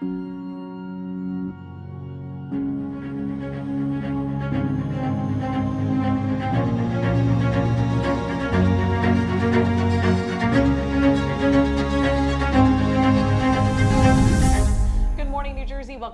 Welcome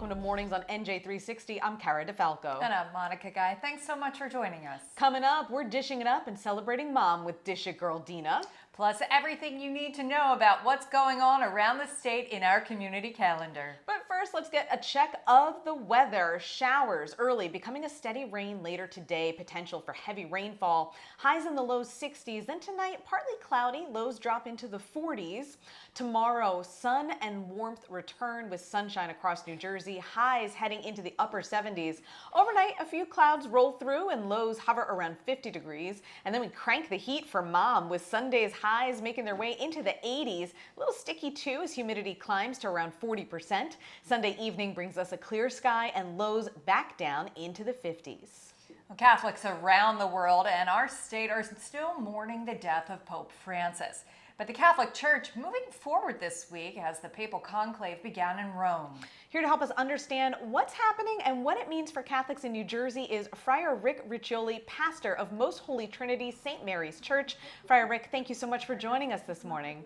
to Mornings on NJ360. I'm Cara Falco. And I'm Monica Guy. Thanks so much for joining us. Coming up, we're dishing it up and celebrating Mom with Dish It Girl Dina. Plus everything you need to know about what's going on around the state in our community calendar. But first, let's get a check of the weather. Showers early, becoming a steady rain later today. Potential for heavy rainfall. Highs in the low 60s. Then tonight, partly cloudy. Lows drop into the 40s. Tomorrow, sun and warmth return with sunshine across New Jersey. Highs heading into the upper 70s. Overnight, a few clouds roll through and lows hover around 50 degrees. And then we crank the heat for Mom with Sunday's highs making their way into the 80s. A little sticky too as humidity climbs to around 40%. Sunday evening brings us a clear sky and lows back down into the 50s. Well, Catholics around the world and our state are still mourning the death of Pope Francis. But the Catholic Church moving forward this week as the papal conclave began in Rome. Here to help us understand what's happening and what it means for Catholics in New Jersey is Friar Rick Riccioli, pastor of Most Holy Trinity St. Mary's Church. Friar Rick, thank you so much for joining us this morning.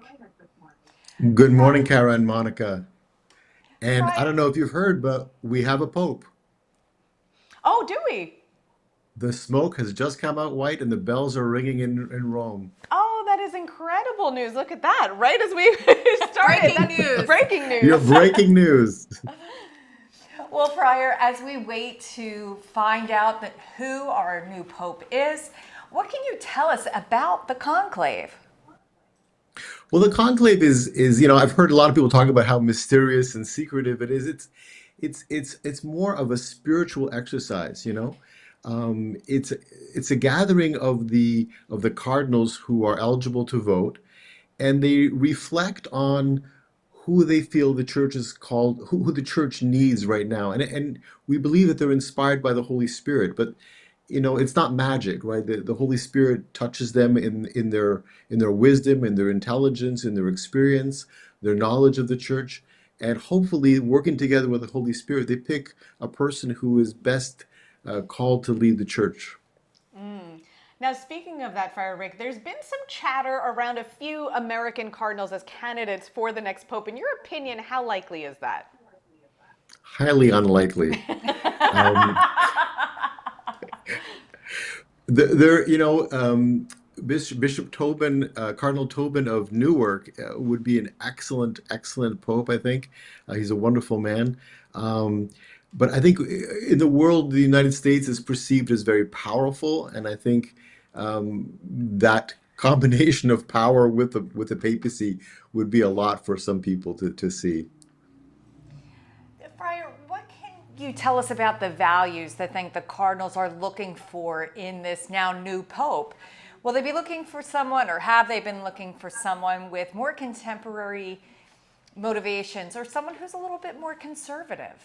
Good morning, Cara and Monica. And I don't know if you've heard, but we have a pope. Oh, do we? The smoke has just come out white and the bells are ringing in Rome. Oh, that is incredible news. Look at that. Right as we started. Breaking news. Breaking news. You're breaking news. Well, Friar, as we wait to find out who our new pope is, what can you tell us about the conclave? Well, the conclave is I've heard a lot of people talk about how mysterious and secretive it is. It's more of a spiritual exercise, It's a gathering of the cardinals who are eligible to vote, and they reflect on who they feel the church is called, who the church needs right now, and we believe that they're inspired by the Holy Spirit, but it's not magic, right? The Holy Spirit touches them in their wisdom, in their intelligence, in their experience, their knowledge of the church, and hopefully working together with the Holy Spirit, they pick a person who is best called to lead the church. Now, speaking of that, Friar Rick, there's been some chatter around a few American cardinals as candidates for the next pope. In your opinion, how likely is that? Highly unlikely. Bishop Tobin, Cardinal Tobin of Newark would be an excellent pope, I think. He's a wonderful man. But I think in the world, the United States is perceived as very powerful, and I think that combination of power with the papacy would be a lot for some people to see. Friar, what can you tell us about the values that the cardinals are looking for in this now new pope? Will they be looking for someone, or have they been looking for someone with more contemporary motivations, or someone who's a little bit more conservative?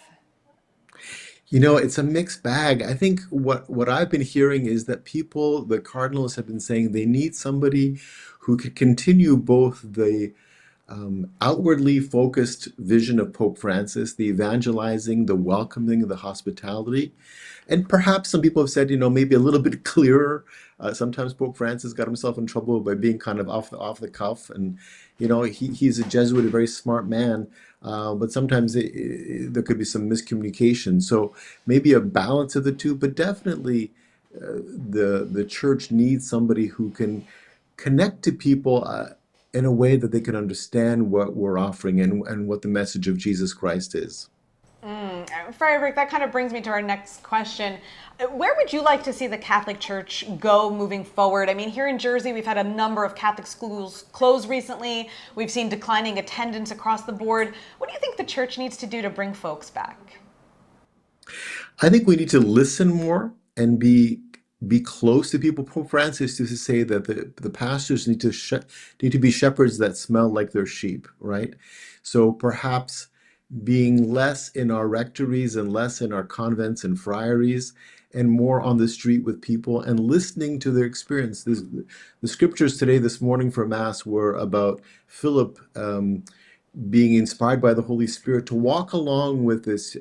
It's a mixed bag. I think what I've been hearing is that the cardinals have been saying they need somebody who could continue both the outwardly focused vision of Pope Francis, the evangelizing, the welcoming, the hospitality. And perhaps some people have said, maybe a little bit clearer. Sometimes Pope Francis got himself in trouble by being kind of off the cuff. And, he's a Jesuit, a very smart man. But sometimes there could be some miscommunication. So maybe a balance of the two, but definitely the church needs somebody who can connect to people in a way that they can understand what we're offering and what the message of Jesus Christ is. Friar Rick, that kind of brings me to our next question. Where would you like to see the Catholic Church go moving forward? I mean, here in Jersey, we've had a number of Catholic schools close recently. We've seen declining attendance across the board. What do you think the church needs to do to bring folks back? I think we need to listen more and be close to people. Pope Francis used to say that the pastors need to be shepherds that smell like their sheep, right? So perhaps being less in our rectories and less in our convents and friaries and more on the street with people and listening to their experience. The scriptures today, this morning for Mass, were about Philip being inspired by the Holy Spirit to walk along with this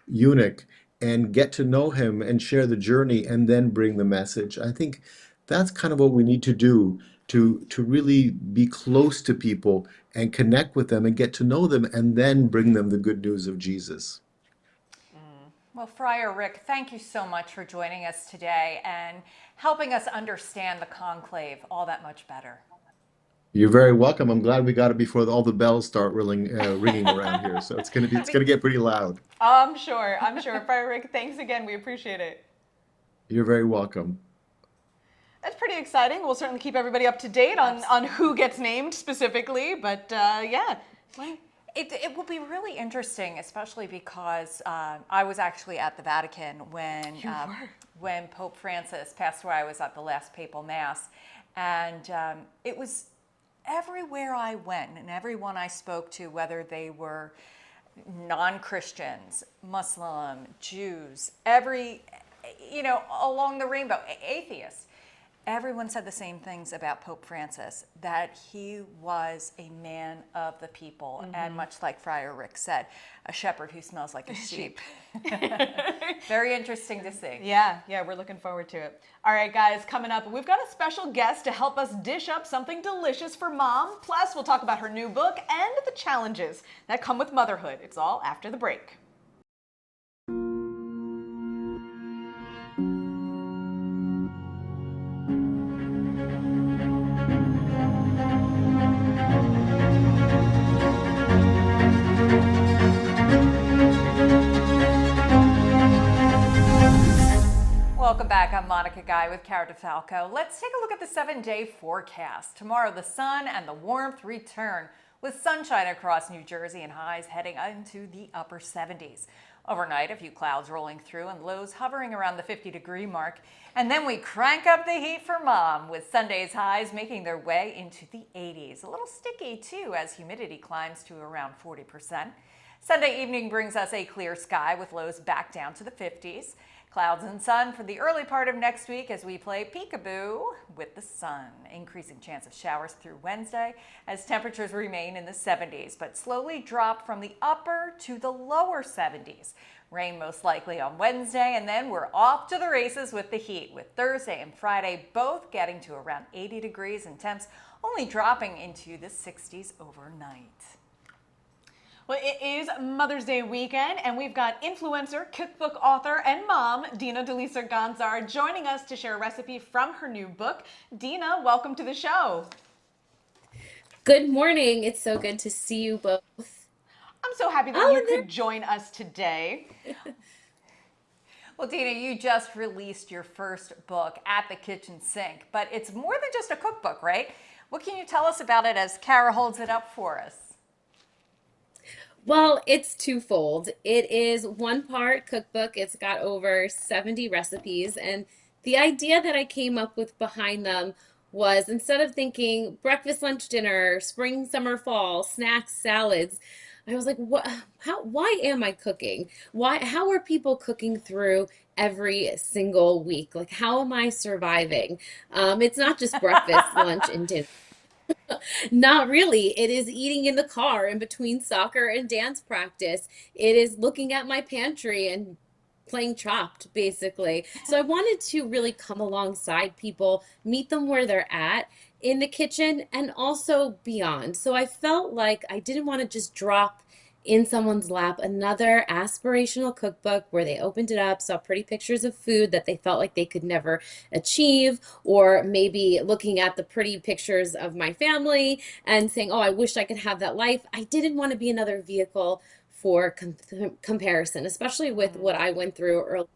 eunuch and get to know him and share the journey and then bring the message. I think that's kind of what we need to do to really be close to people and connect with them and get to know them and then bring them the good news of Jesus. Well, Friar Rick, thank you so much for joining us today and helping us understand the conclave all that much better. You're very welcome. I'm glad we got it before all the bells start ringing around here. So it's gonna get pretty loud. I'm sure. I'm sure. Friar Rick, thanks again. We appreciate it. You're very welcome. That's pretty exciting. We'll certainly keep everybody up to date on who gets named specifically. But yeah. It will be really interesting, especially because I was actually at the Vatican when Pope Francis passed away. I was at the last papal mass, and it was everywhere I went and everyone I spoke to, whether they were non-Christians, Muslim, Jews, along the rainbow, atheists. Everyone said the same things about Pope Francis, that he was a man of the people, and much like Friar Rick said, a shepherd who smells like a sheep. Very interesting to see. Yeah, we're looking forward to it. All right, guys, coming up, we've got a special guest to help us dish up something delicious for Mom. Plus, we'll talk about her new book and the challenges that come with motherhood. It's all after the break. Welcome back. I'm Monica Guy with Cara Falco. Let's take a look at the 7-day forecast. Tomorrow, the sun and the warmth return with sunshine across New Jersey and highs heading into the upper 70s. Overnight, a few clouds rolling through and lows hovering around the 50-degree mark. And then we crank up the heat for Mom with Sunday's highs making their way into the 80s. A little sticky, too, as humidity climbs to around 40%. Sunday evening brings us a clear sky with lows back down to the 50s. Clouds and sun for the early part of next week as we play peekaboo with the sun. Increasing chance of showers through Wednesday as temperatures remain in the 70s, but slowly drop from the upper to the lower 70s. Rain most likely on Wednesday, and then we're off to the races with the heat, with Thursday and Friday both getting to around 80 degrees and temps only dropping into the 60s overnight. Well, it is Mother's Day weekend, and we've got influencer, cookbook author, and mom, Dina DeLisa Gonzar, joining us to share a recipe from her new book. Dina, welcome to the show. Good morning. It's so good to see you both. I'm so happy that you could join us today. Well, Dina, you just released your first book, At the Kitchen Sink, but it's more than just a cookbook, right? What can you tell us about it as Cara holds it up for us? Well, it's twofold. It is one part cookbook. It's got over 70 recipes. And the idea that I came up with behind them was instead of thinking breakfast, lunch, dinner, spring, summer, fall, snacks, salads, I was like, why am I cooking? How are people cooking through every single week? Like, how am I surviving? It's not just breakfast, lunch, and dinner. Not really. It is eating in the car in between soccer and dance practice. It is looking at my pantry and playing Chopped, basically. So I wanted to really come alongside people, meet them where they're at in the kitchen and also beyond. So I felt like I didn't want to just drop in someone's lap another aspirational cookbook where they opened it up, saw pretty pictures of food that they felt like they could never achieve, or maybe looking at the pretty pictures of my family and saying, oh, I wish I could have that life. I didn't want to be another vehicle for comparison, especially with what I went through early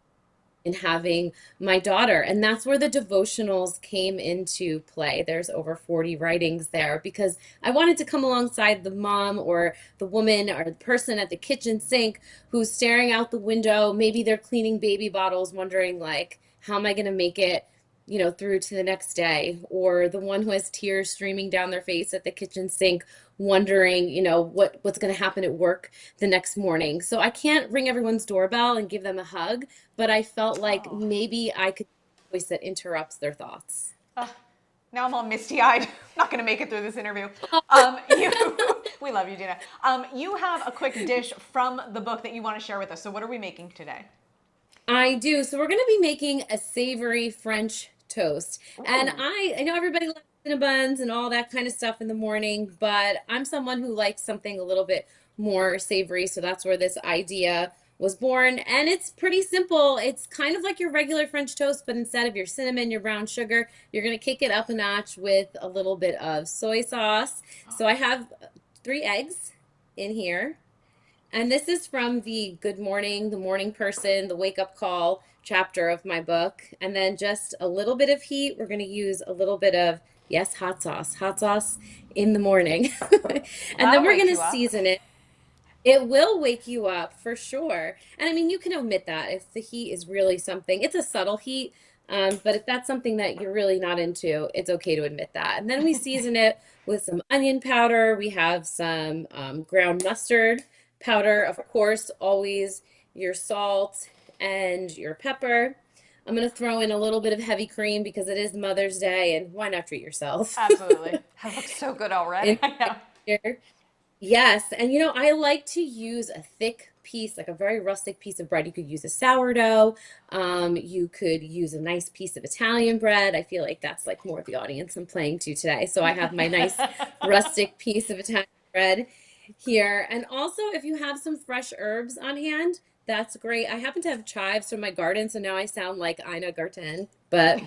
in having my daughter. And that's where the devotionals came into play. There's over 40 writings there because I wanted to come alongside the mom or the woman or the person at the kitchen sink who's staring out the window. Maybe they're cleaning baby bottles, wondering like, how am I going to make it, through to the next day? Or the one who has tears streaming down their face at the kitchen sink, wondering, what's going to happen at work the next morning. So I can't ring everyone's doorbell and give them a hug, but I felt like maybe I could be a voice that interrupts their thoughts. Now I'm all misty-eyed. I'm not going to make it through this interview. We love you, Dina. You have a quick dish from the book that you want to share with us. So what are we making today? I do. So we're going to be making a savory French toast. And Ooh. I know everybody loves buns and all that kind of stuff in the morning, but I'm someone who likes something a little bit more savory. So that's where this idea was born. And it's pretty simple. It's kind of like your regular French toast, but instead of your cinnamon, your brown sugar, you're going to kick it up a notch with a little bit of soy sauce. So I have 3 eggs in here. And this is from the Good Morning, the Morning Person, the Wake Up Call chapter of my book. And then just a little bit of heat. We're going to use a little bit of, yes, hot sauce in the morning. And then That'll we're wake going you to up. season it. It will wake you up for sure. And I mean, you can omit that if the heat is really something. It's a subtle heat, but if that's something that you're really not into, it's okay to admit that. And then we season it with some onion powder. We have some ground mustard powder, of course, always your salt and your pepper. I'm going to throw in a little bit of heavy cream because it is Mother's Day, and why not treat yourself? Absolutely. That looks so good In already. I know. here. Yes, and I like to use a thick piece, like a very rustic piece of bread. You could use a sourdough. You could use a nice piece of Italian bread. I feel like that's like more of the audience I'm playing to today. So I have my nice rustic piece of Italian bread here. And also, if you have some fresh herbs on hand, that's great. I happen to have chives from my garden, so now I sound like Ina Garten, but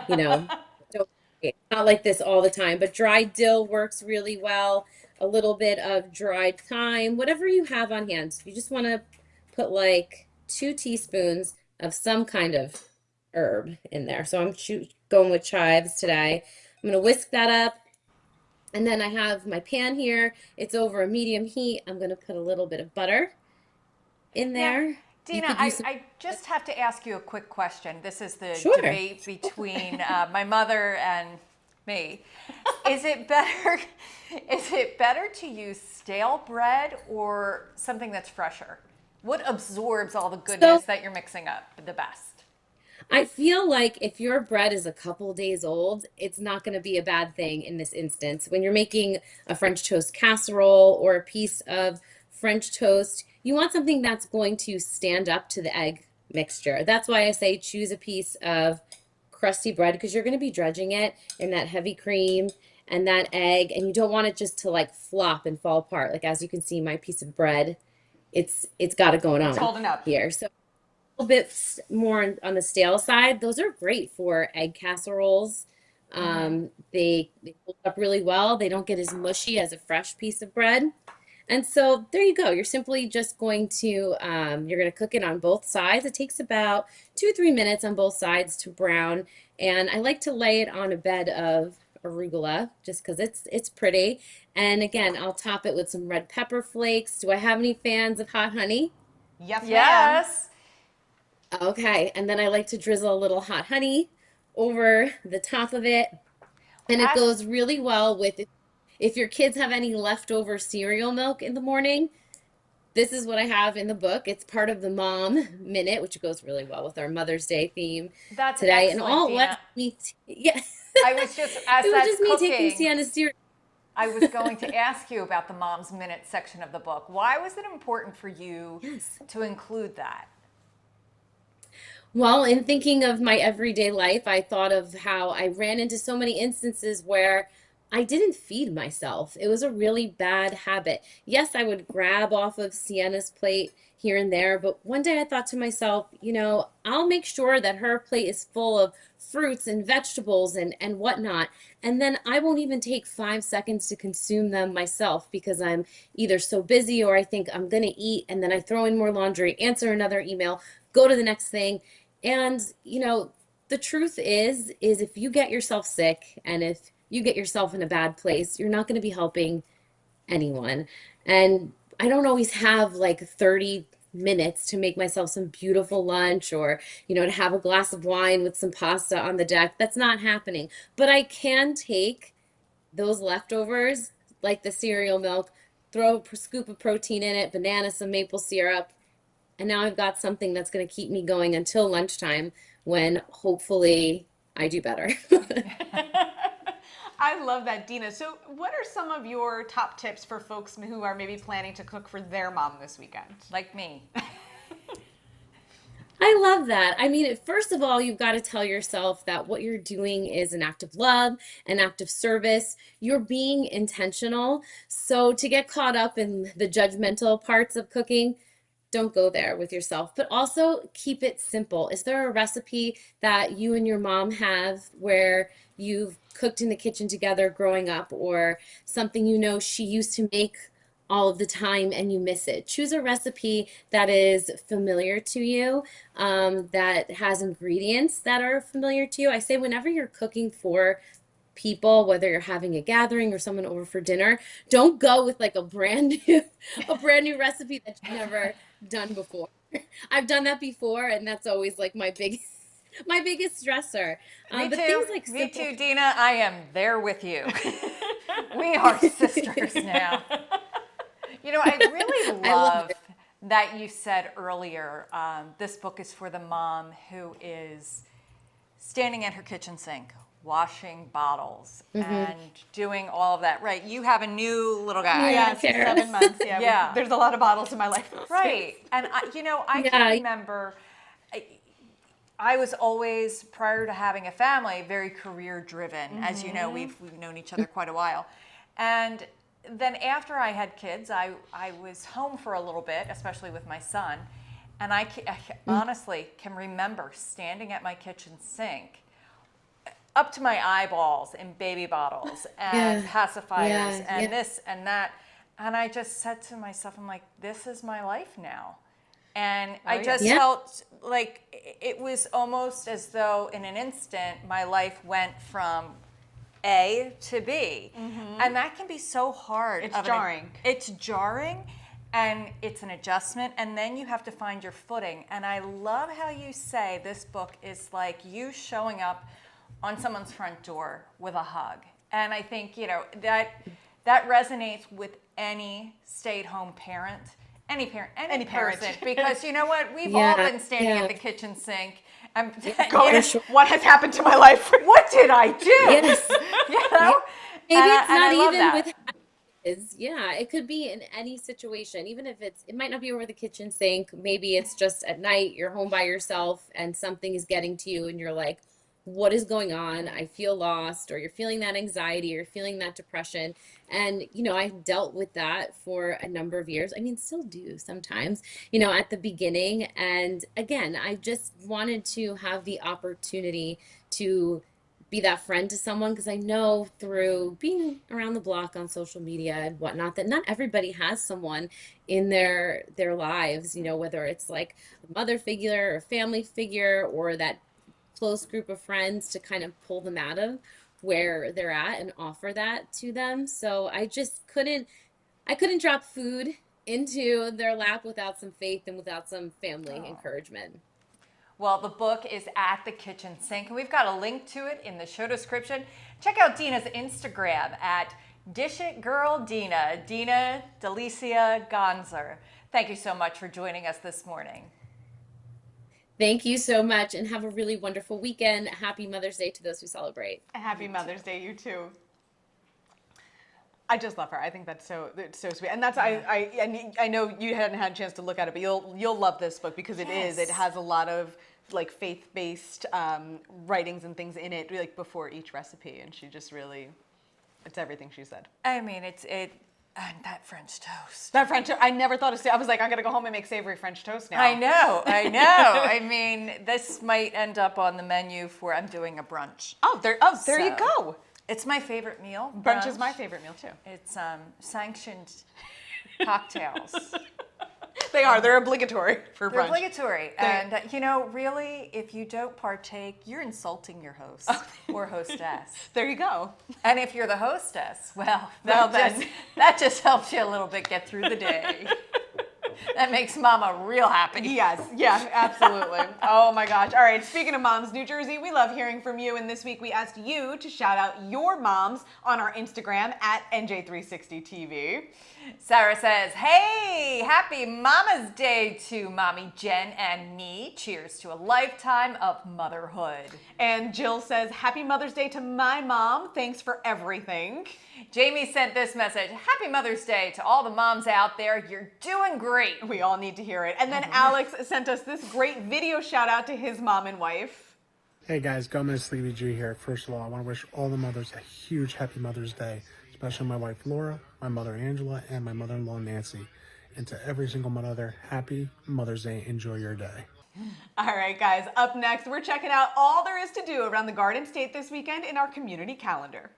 you know, don't, it's not like this all the time, but dried dill works really well. A little bit of dried thyme, whatever you have on hand. You just want to put like 2 teaspoons of some kind of herb in there. So I'm going with chives today. I'm going to whisk that up. And then I have my pan here. It's over a medium heat. I'm going to put a little bit of butter in Now, there. You Dina, could use some. I just have to ask you a quick question. This is the Sure. debate between my mother and me. Is it better? Is it better to use stale bread or something that's fresher? What absorbs all the goodness So that you're mixing up the best? I feel like if your bread is a couple days old, it's not going to be a bad thing in this instance. When you're making a French toast casserole or a piece of French toast, you want something that's going to stand up to the egg mixture. That's why I say choose a piece of crusty bread because you're going to be dredging it in that heavy cream and that egg, and you don't want it just to like flop and fall apart. Like as you can see, my piece of bread, it's got it going It's on holding up. here. So little bit more on the stale side. Those are great for egg casseroles. They hold up really well. They don't get as mushy as a fresh piece of bread. And so there you go. You're simply just going to you're going to cook it on both sides. It takes about 2 or 3 minutes on both sides to brown. And I like to lay it on a bed of arugula just because it's pretty. And again, I'll top it with some red pepper flakes. Do I have any fans of hot honey? Yes, ma'am. Yes. Okay, and then I like to drizzle a little hot honey over the top of it. And it As goes really well with if your kids have any leftover cereal milk in the morning. This is what I have in the book. It's part of the Mom Minute, which goes really well with our Mother's Day theme That's today. And excellent, all it was Dina. me, yeah, I was just, as it was that's just me taking cooking, Sienna's cereal. I was going to ask you about the Mom's Minute section of the book. Why was it important for you Yes. to include that? Well, in thinking of my everyday life, I thought of how I ran into so many instances where I didn't feed myself. It was a really bad habit. Yes, I would grab off of Sienna's plate here and there, but one day I thought to myself, I'll make sure that her plate is full of fruits and vegetables and whatnot. And then I won't even take 5 seconds to consume them myself because I'm either so busy or I think I'm going to eat and then I throw in more laundry, answer another email, go to the next thing. And, the truth is if you get yourself sick and if you get yourself in a bad place, you're not going to be helping anyone. And I don't always have like 30 minutes to make myself some beautiful lunch or, to have a glass of wine with some pasta on the deck. That's not happening. But I can take those leftovers, like the cereal milk, throw a scoop of protein in it, banana, some maple syrup, and now I've got something that's going to keep me going until lunchtime when hopefully I do better. I love that, Dina. So what are some of your top tips for folks who are maybe planning to cook for their mom this weekend? Like me. I love that. I mean, first of all, you've got to tell yourself that what you're doing is an act of love, an act of service. You're being intentional. So to get caught up in the judgmental parts of cooking, don't go there with yourself, but also keep it simple. Is there a recipe that you and your mom have where you've cooked in the kitchen together growing up, or something you know she used to make all of the time and you miss it? Choose a recipe that is familiar to you, that has ingredients that are familiar to you. I say whenever you're cooking for people, whether you're having a gathering or someone over for dinner, don't go with like a brand new recipe that you've never done before. I've done that before, and that's always like my biggest stressor. Me But too. things like Me simple. too, Dina. I am there with you. We are sisters now. You know, I really I love love it. that you said earlier, this book is for the mom who is standing at her kitchen sink, washing bottles and doing all of that. Right. You have a new little guy. Yeah, Yes, Cara. 7 months. Yeah, Yeah. there's a lot of bottles in my life. Right. And I Yeah. can remember I was always, prior to having a family, very career driven. As you know, we've known each other quite a while. And then after I had kids, I was home for a little bit, especially with my son. And I honestly can remember standing at my kitchen sink up to my eyeballs in baby bottles and Yeah. pacifiers Yeah. and Yeah. this and that. And I just said to myself, I'm like, this is my life now. And I yeah. just Yeah. felt like it was almost as though in an instant my life went from A to B. And that can be so hard. It's jarring. It's jarring and it's an adjustment, and then you have to find your footing. And I love how you say this book is like you showing up on someone's front door with a hug. And I think, that resonates with any stay-at-home parent, any Any person, parent. because you know what? We've Yeah, all been standing yeah. at the kitchen sink and Going, sure. what has happened to my life? what did I do? Yes. You know? Maybe And it's I not love even that. with kids. Yeah, it could be in any situation. Even if it might not be over the kitchen sink. Maybe it's just at night, you're home by yourself and something is getting to you and you're like, what is going on? I feel lost, or you're feeling that anxiety, or you're feeling that depression. And, I've dealt with that for a number of years. I mean, still do sometimes, at the beginning. And again, I just wanted to have the opportunity to be that friend to someone, because I know through being around the block on social media and whatnot that not everybody has someone in their lives, whether it's like a mother figure or family figure or that close group of friends to kind of pull them out of where they're at and offer that to them. So I couldn't drop food into their lap without some faith and without some family encouragement. Well, the book is At the Kitchen Sink, and we've got a link to it in the show description. Check out Dina's Instagram at Dish It Girl Dina, Dina Delicia Gonzer. Thank you so much for joining us this morning. Thank you so much, and have a really wonderful weekend. Happy Mother's Day to those who celebrate. Happy Mother's Day, you too. I just love her. I think it's so sweet, and that's I know you hadn't had a chance to look at it, but you'll love this book because it has a lot of like faith-based writings and things in it, like before each recipe, and she just really, it's everything she said. I mean, and that French toast. That French, I never thought of. I was like, I'm gonna go home and make savory French toast now. I know. I mean, this might end up on the menu for, I'm doing a brunch. There you So, go. It's my favorite meal. Brunch is my favorite meal too. It's sanctioned cocktails. They are. They're obligatory for They're brunch. obligatory. And, really, if you don't partake, you're insulting your host or hostess. There you go. And if you're the hostess, well, Well, that just helps you a little bit get through the day. That makes Mama real happy. Yes, yeah, absolutely. Oh my gosh. All right, speaking of moms, New Jersey, we love hearing from you. And this week we asked you to shout out your moms on our Instagram at NJ360TV. Sarah says, hey, happy Mama's Day to Mommy Jen and me. Cheers to a lifetime of motherhood. And Jill says, happy Mother's Day to my mom. Thanks for everything. Jamie sent this message, happy Mother's Day to all the moms out there. You're doing great. We all need to hear it. And then Alex sent us this great video shout out to his mom and wife. Hey guys, Gomez Sleepy G here. First of all, I want to wish all the mothers a huge happy Mother's Day, especially my wife Laura, my mother Angela, and my mother-in-law Nancy. And to every single mother, happy Mother's Day. Enjoy your day. All right, guys, up next, we're checking out all there is to do around the Garden State this weekend in our community calendar.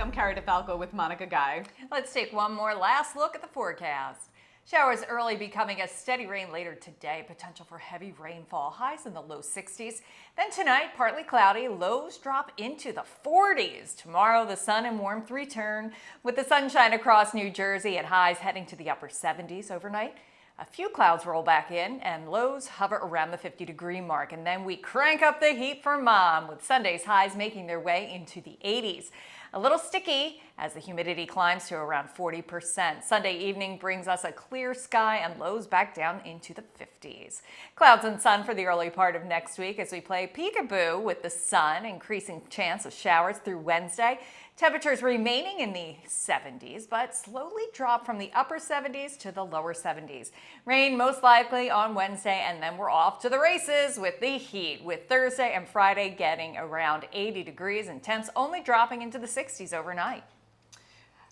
I'm Cara Falco with Monica Guy. Let's take one more last look at the forecast. Showers early, becoming a steady rain later today. Potential for heavy rainfall, highs in the low 60s. Then tonight, partly cloudy, lows drop into the 40s. Tomorrow, the sun and warmth return with the sunshine across New Jersey and highs heading to the upper 70s overnight. A few clouds roll back in and lows hover around the 50-degree mark. And then we crank up the heat for Mom with Sunday's highs making their way into the 80s. A little sticky as the humidity climbs to around 40%. Sunday evening brings us a clear sky and lows back down into the 50s. Clouds and sun for the early part of next week as we play peekaboo with the sun, increasing chance of showers through Wednesday. Temperatures remaining in the 70s, but slowly drop from the upper 70s to the lower 70s. Rain most likely on Wednesday, and then we're off to the races with the heat, with Thursday and Friday getting around 80 degrees and temps only dropping into the 60s overnight.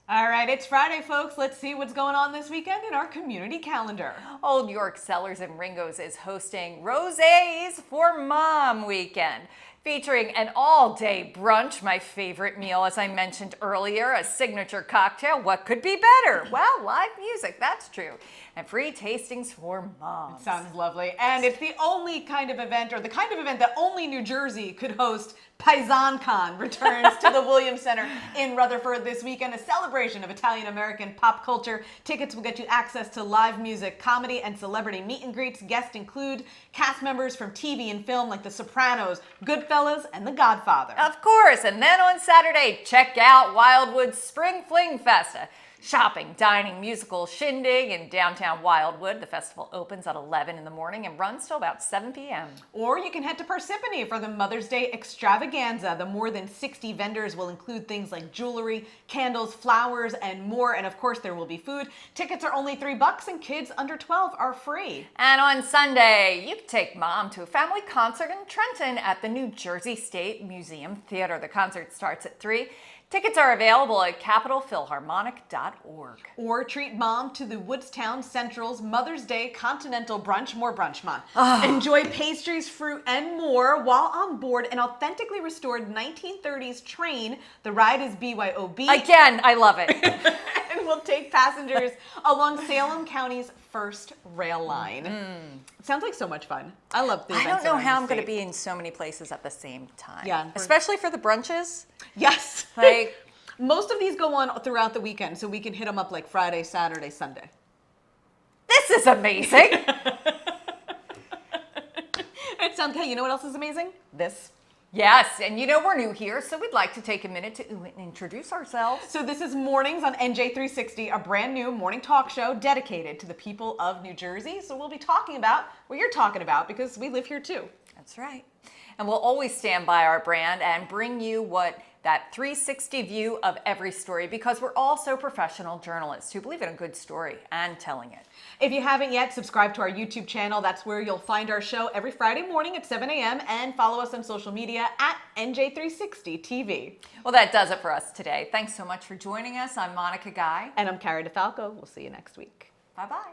All right, it's Friday, folks. Let's see what's going on this weekend in our community calendar. Old York Cellars and Ringo's is hosting Rosés for Mom weekend, featuring an all-day brunch, my favorite meal, as I mentioned earlier, a signature cocktail. What could be better? Well, live music, that's true. And free tastings for moms. Sounds lovely. And it's the only kind of event, or the kind of event that only New Jersey could host. PaisanCon returns to the Williams Center in Rutherford this weekend, a celebration of Italian-American pop culture. Tickets will get you access to live music, comedy, and celebrity meet and greets. Guests include cast members from TV and film like The Sopranos, Goodfellas, and The Godfather. Of course, and then on Saturday, check out Wildwood's Spring Fling Fest. Shopping, dining, musical shindig in downtown Wildwood. The festival opens at 11 in the morning and runs till about 7 p.m. Or you can head to Parsippany for the Mother's Day extravaganza. The more than 60 vendors will include things like jewelry, candles, flowers, and more. And of course, there will be food. Tickets are only $3 and kids under 12 are free. And on Sunday, you can take Mom to a family concert in Trenton at the New Jersey State Museum Theater. The concert starts at 3. Tickets are available at capitalphilharmonic.org. Or treat Mom to the Woodstown Central's Mother's Day Continental Brunch. More brunch, Mom. Enjoy pastries, fruit, and more while on board an authentically restored 1930s train. The ride is BYOB. Again, I love it. And will take passengers along Salem County's first rail line. Sounds like so much fun. I love the I events don't know around how the I'm going to state. be in so many places at the same time. Yeah. Especially for the brunches. Yes. Like, most of these go on throughout the weekend, so we can hit them up like Friday, Saturday, Sunday. this is amazing. It sounds, hey, you know what else is amazing? This. Yes, and you know we're new here, so we'd like to take a minute to introduce ourselves. So this is Mornings on NJ360, a brand new morning talk show dedicated to the people of New Jersey. So we'll be talking about what you're talking about because we live here too. That's right. And we'll always stand by our brand and bring you that 360 view of every story, because we're also professional journalists who believe in a good story and telling it. If you haven't yet, subscribe to our YouTube channel. That's where you'll find our show every Friday morning at 7 a.m. and follow us on social media at NJ360TV. Well, that does it for us today. Thanks so much for joining us. I'm Monica Guy. And I'm Cara DeFalco. We'll see you next week. Bye-bye.